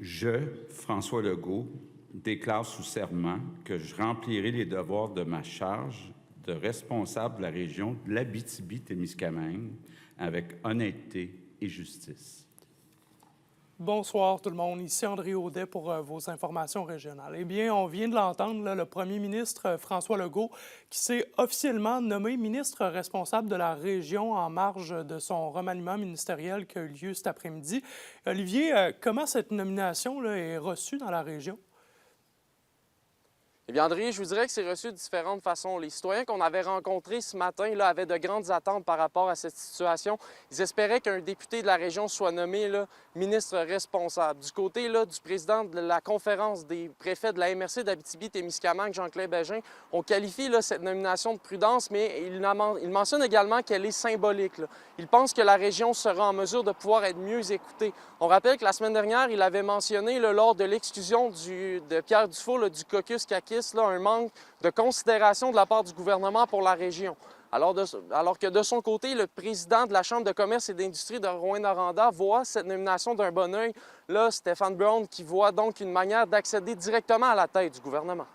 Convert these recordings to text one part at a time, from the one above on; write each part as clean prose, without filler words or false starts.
Je, François Legault, déclare sous serment que je remplirai les devoirs de ma charge de responsable de la région de l'Abitibi-Témiscamingue avec honnêteté et justice. Bonsoir tout le monde, ici André Audet pour vos informations régionales. Eh bien, on vient de l'entendre, le premier ministre François Legault qui s'est officiellement nommé ministre responsable de la région en marge de son remaniement ministériel qui a eu lieu cet après-midi. Olivier, comment cette nomination est reçue dans la région? Eh bien, André, je vous dirais que c'est reçu de différentes façons. Les citoyens qu'on avait rencontrés ce matin avaient de grandes attentes par rapport à cette situation. Ils espéraient qu'un député de la région soit nommé ministre responsable. Du côté du président de la conférence des préfets de la MRC d'Abitibi-Témiscamingue, Jean-Claude Bégin, on qualifie cette nomination de prudence, mais il mentionne également qu'elle est symbolique. Il pense que la région sera en mesure de pouvoir être mieux écoutée. On rappelle que la semaine dernière, il avait mentionné lors de l'exclusion de Pierre Dufault du caucus CAQIS, un manque de considération de la part du gouvernement pour la région. Alors que de son côté, le président de la Chambre de commerce et d'industrie de Rouyn-Noranda voit cette nomination d'un bon œil. Là, Stéphane Brown qui voit donc une manière d'accéder directement à la tête du gouvernement.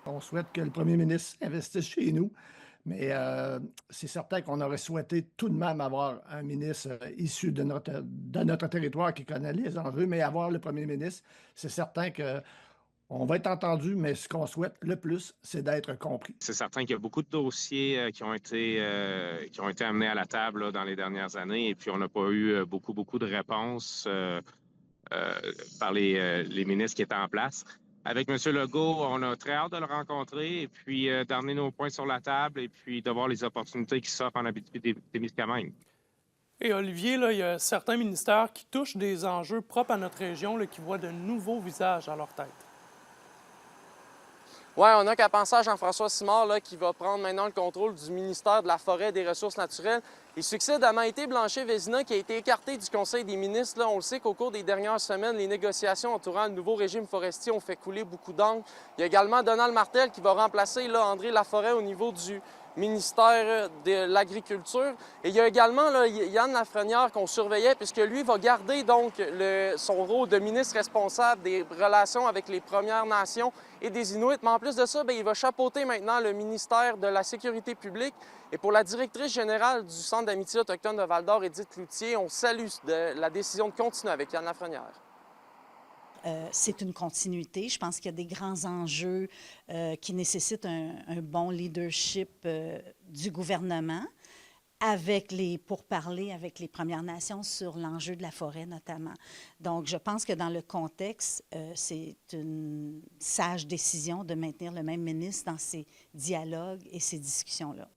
On souhaite que le premier ministre investisse chez nous, mais c'est certain qu'on aurait souhaité tout de même avoir un ministre issu de notre territoire qui connaît les enjeux, mais avoir le premier ministre, c'est certain que on va être entendu, mais ce qu'on souhaite le plus, c'est d'être compris. C'est certain qu'il y a beaucoup de dossiers qui ont été amenés à la table dans les dernières années, et puis on n'a pas eu beaucoup de réponses par les ministres qui étaient en place. Avec M. Legault, on a très hâte de le rencontrer et puis d'amener nos points sur la table et puis de voir les opportunités qui s'offrent en Abitibi-Témiscamingue. Et Olivier, il y a certains ministères qui touchent des enjeux propres à notre région qui voient de nouveaux visages à leur tête. Oui, on n'a qu'à penser à Jean-François Simard qui va prendre maintenant le contrôle du ministère de la Forêt et des Ressources naturelles. Il succède à Maïté Blanchet-Vézina qui a été écartée du Conseil des ministres. On le sait qu'au cours des dernières semaines, les négociations entourant le nouveau régime forestier ont fait couler beaucoup d'encre. Il y a également Donald Martel qui va remplacer André Laforêt au niveau du ministère de l'Agriculture. Et il y a également Yann Lafrenière qu'on surveillait puisque lui va garder donc son rôle de ministre responsable des relations avec les Premières Nations et des Inuits. Mais en plus de ça, il va chapeauter maintenant le ministère de la Sécurité publique. Et pour la directrice générale du Centre d'amitié autochtone de Val-d'Or, Édith Cloutier, on salue la décision de continuer avec Yann Lafrenière. C'est une continuité. Je pense qu'il y a des grands enjeux qui nécessitent un bon leadership du gouvernement pour parler avec les Premières Nations sur l'enjeu de la forêt notamment. Donc, je pense que dans le contexte, c'est une sage décision de maintenir le même ministre dans ces dialogues et ces discussions-là.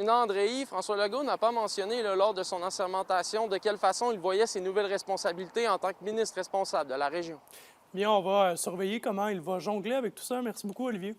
André, François Legault n'a pas mentionné lors de son assermentation de quelle façon il voyait ses nouvelles responsabilités en tant que ministre responsable de la région. Bien, on va surveiller comment il va jongler avec tout ça. Merci beaucoup, Olivier.